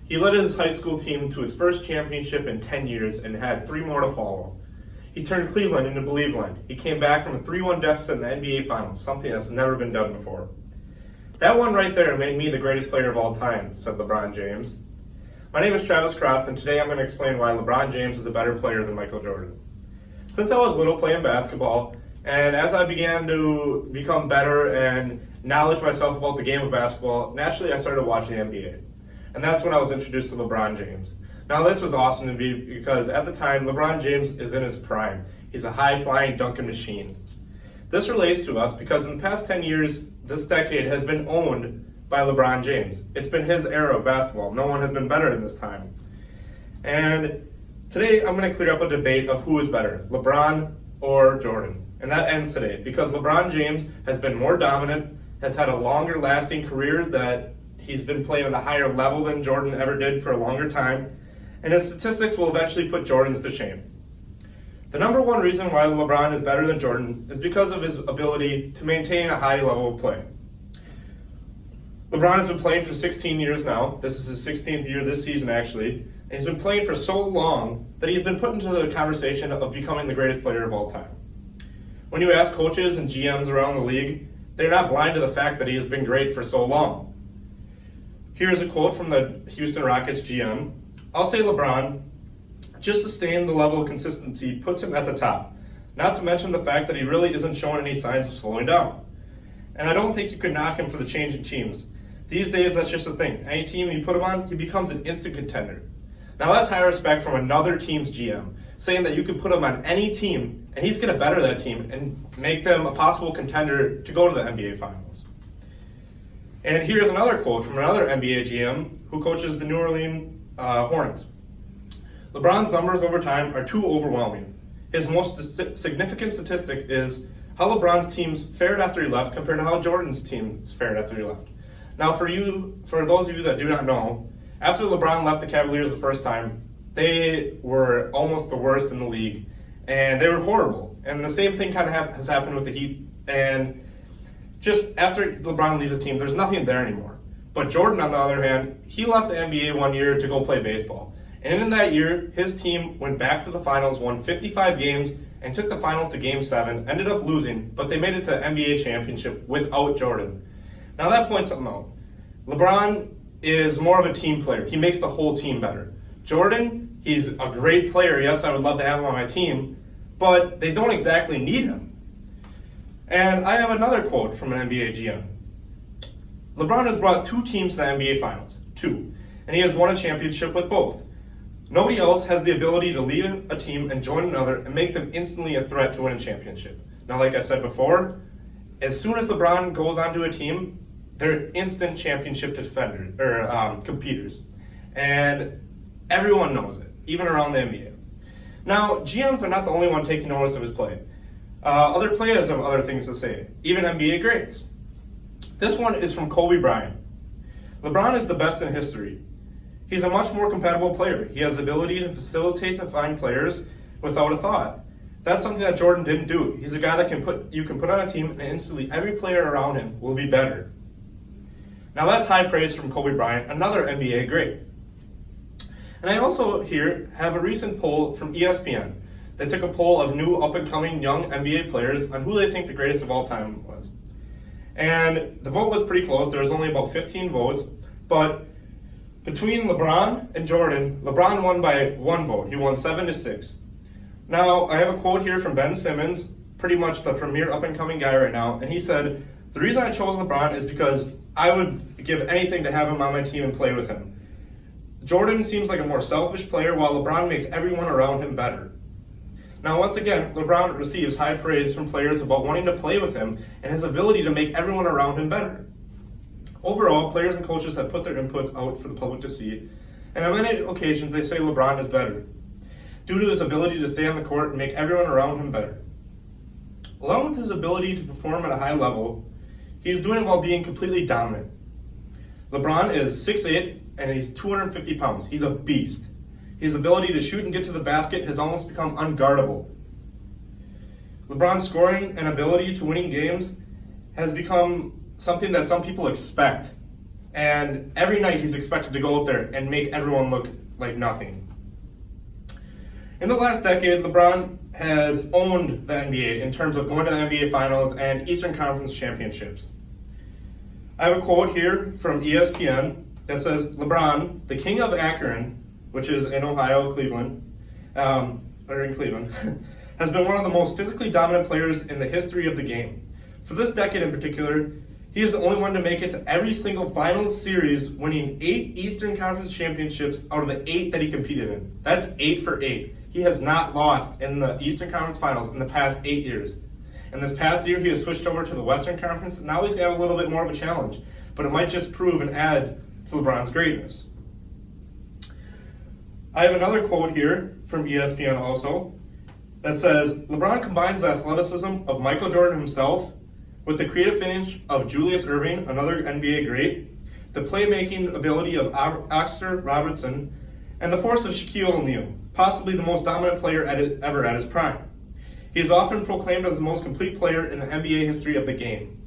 He led his high school team to its first championship in 10 years and had 3 more to follow. He turned Cleveland into Believeland. He came back from a 3-1 deficit in the NBA Finals, something that's never been done before. That one right there made me the greatest player of all time, said LeBron James. My name is Travis Kratz, and today I'm going to explain why LeBron James is a better player than Michael Jordan. Since I was little playing basketball, and as I began to become better and knowledge myself about the game of basketball, naturally I started watching the NBA. And that's when I was introduced to LeBron James. Now this was awesome to me because at the time, LeBron James is in his prime. He's a high-flying dunking machine. This relates to us because in the past 10 years, this decade has been owned by LeBron James. It's been his era of basketball. No one has been better in this time. And today I'm going to clear up a debate of who is better, LeBron or Jordan. And that ends today because LeBron James has been more dominant, has had a longer lasting career that he's been playing at a higher level than Jordan ever did for a longer time, and his statistics will eventually put Jordan's to shame. The number one reason why LeBron is better than Jordan is because of his ability to maintain a high level of play. LeBron has been playing for 16 years now. This is his 16th year this season, actually. And he's been playing for so long that he's been put into the conversation of becoming the greatest player of all time. When you ask coaches and GMs around the league, they're not blind to the fact that he has been great for so long. Here's a quote from the Houston Rockets GM. I'll say LeBron, just to stay in the level of consistency, puts him at the top. Not to mention the fact that he really isn't showing any signs of slowing down. And I don't think you can knock him for the change in teams. These days, that's just a thing. Any team you put him on, he becomes an instant contender. Now that's high respect from another team's GM, saying that you can put him on any team and he's going to better that team and make them a possible contender to go to the NBA Finals. And here's another quote from another NBA GM who coaches the New Orleans Hornets. LeBron's numbers over time are too overwhelming. His most significant statistic is how LeBron's teams fared after he left compared to how Jordan's teams fared after he left. Now for those of you that do not know, after LeBron left the Cavaliers the first time, they were almost the worst in the league, and they were horrible. And the same thing kind of has happened with the Heat. And just after LeBron leaves the team, there's nothing there anymore. But Jordan, on the other hand, he left the NBA one year to go play baseball. And in that year, his team went back to the finals, won 55 games, and took the finals to Game 7, ended up losing, but they made it to the NBA championship without Jordan. Now that points something out. LeBron is more of a team player. He makes the whole team better. Jordan, he's a great player. Yes, I would love to have him on my team, but they don't exactly need him. And I have another quote from an NBA GM. LeBron has brought 2 teams to the NBA Finals, 2, and he has won a championship with both. Nobody else has the ability to leave a team and join another and make them instantly a threat to win a championship. Now, like I said before, as soon as LeBron goes onto a team, they're instant championship competitors. And everyone knows it, even around the NBA. Now, GMs are not the only one taking notice of his play. Other players have other things to say, even NBA greats. This one is from Kobe Bryant. LeBron is the best in history. He's a much more compatible player. He has the ability to facilitate to find players without a thought. That's something that Jordan didn't do. He's a guy that you can put on a team and instantly every player around him will be better. Now that's high praise from Kobe Bryant, another NBA great. And I also here have a recent poll from ESPN. They took a poll of new up-and-coming young NBA players on who they think the greatest of all time was. And the vote was pretty close. There was only about 15 votes. But between LeBron and Jordan, LeBron won by 1 vote. He won 7-6. Now, I have a quote here from Ben Simmons, pretty much the premier up-and-coming guy right now. And he said, the reason I chose LeBron is because I would give anything to have him on my team and play with him. Jordan seems like a more selfish player, while LeBron makes everyone around him better. Now, once again, LeBron receives high praise from players about wanting to play with him and his ability to make everyone around him better. Overall, players and coaches have put their inputs out for the public to see, and on many occasions they say LeBron is better, due to his ability to stay on the court and make everyone around him better. Along with his ability to perform at a high level, he is doing it while being completely dominant. LeBron is 6'8", and he's 250 pounds. He's a beast. His ability to shoot and get to the basket has almost become unguardable. LeBron's scoring and ability to winning games has become something that some people expect. And every night he's expected to go out there and make everyone look like nothing. In the last decade, LeBron has owned the NBA in terms of going to the NBA Finals and Eastern Conference Championships. I have a quote here from ESPN that says, LeBron, the king of Akron, which is in Ohio, Cleveland, or in Cleveland, has been one of the most physically dominant players in the history of the game. For this decade in particular, he is the only one to make it to every single finals series, winning 8 Eastern Conference championships out of the 8 that he competed in. That's 8 for 8. He has not lost in the Eastern Conference Finals in the past 8 years. And this past year, he has switched over to the Western Conference. Now he's going to have a little bit more of a challenge, but it might just prove and add to LeBron's greatness. I have another quote here from ESPN also that says, LeBron combines the athleticism of Michael Jordan himself with the creative finish of Julius Erving, another NBA great, the playmaking ability of Oscar Robertson, and the force of Shaquille O'Neal, possibly the most dominant player ever at his prime. He is often proclaimed as the most complete player in the NBA history of the game.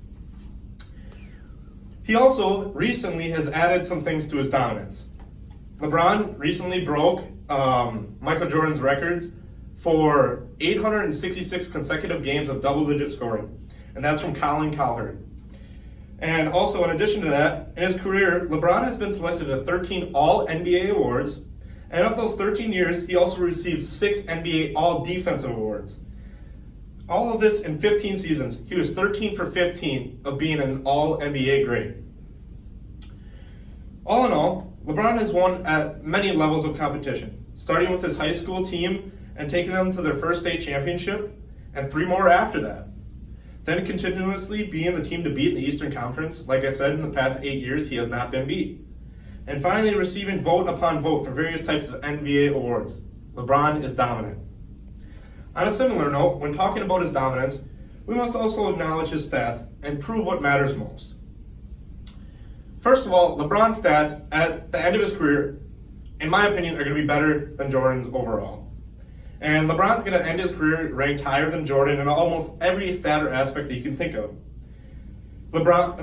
He also recently has added some things to his dominance. LeBron recently broke Michael Jordan's records for 866 consecutive games of double-digit scoring, and that's from Colin Cowherd. And also, in addition to that, in his career, LeBron has been selected to 13 All-NBA awards, and of those 13 years, he also received 6 NBA All-Defensive awards. All of this in 15 seasons. He was 13 for 15 of being an All-NBA great. All in all, LeBron has won at many levels of competition, starting with his high school team and taking them to their first state championship, and 3 more after that. Then continuously being the team to beat in the Eastern Conference. Like I said, in the past 8 years, he has not been beat. And finally, receiving vote upon vote for various types of NBA awards. LeBron is dominant. On a similar note, when talking about his dominance, we must also acknowledge his stats and prove what matters most. First of all, LeBron's stats at the end of his career, in my opinion, are going to be better than Jordan's overall. And LeBron's going to end his career ranked higher than Jordan in almost every stat or aspect that you can think of.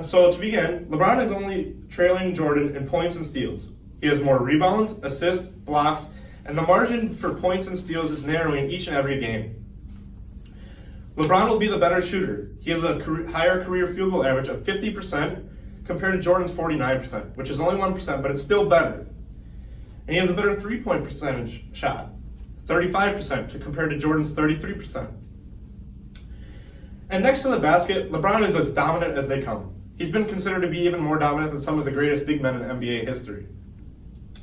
So to begin, LeBron is only trailing Jordan in points and steals. He has more rebounds, assists, blocks, and the margin for points and steals is narrowing each and every game. LeBron will be the better shooter. He has a higher career field goal average of 50% compared to Jordan's 49%, which is only 1%, but it's still better. And he has a better three-point percentage shot, 35% compared to Jordan's 33%. And next to the basket, LeBron is as dominant as they come. He's been considered to be even more dominant than some of the greatest big men in NBA history.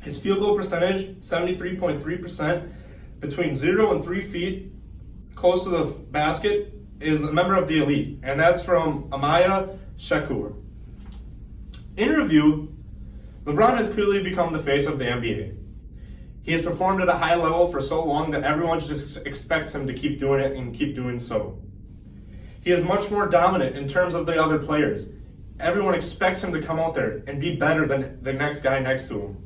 His field goal percentage, 73.3%, between 0 and 3 feet, close to the basket, is a member of the elite, and that's from Amaya Shakur. In review, LeBron has clearly become the face of the NBA. He has performed at a high level for so long that everyone just expects him to keep doing it and keep doing so. He is much more dominant in terms of the other players. Everyone expects him to come out there and be better than the next guy next to him.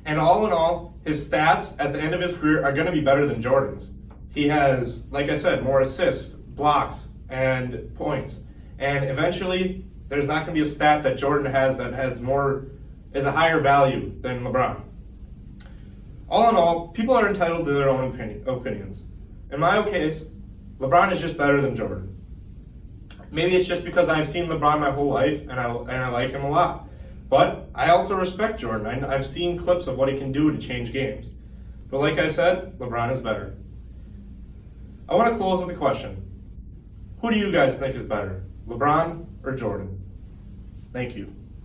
And all in all, his stats at the end of his career are going to be better than Jordan's. He has, like I said, more assists, blocks, and points. And eventually, there's not going to be a stat that Jordan has that is a higher value than LeBron. All in all, people are entitled to their own opinions. In my case, LeBron is just better than Jordan. Maybe it's just because I've seen LeBron my whole life and I like him a lot. But I also respect Jordan. I've seen clips of what he can do to change games. But like I said, LeBron is better. I want to close with a question. Who do you guys think is better, LeBron or Jordan? Thank you.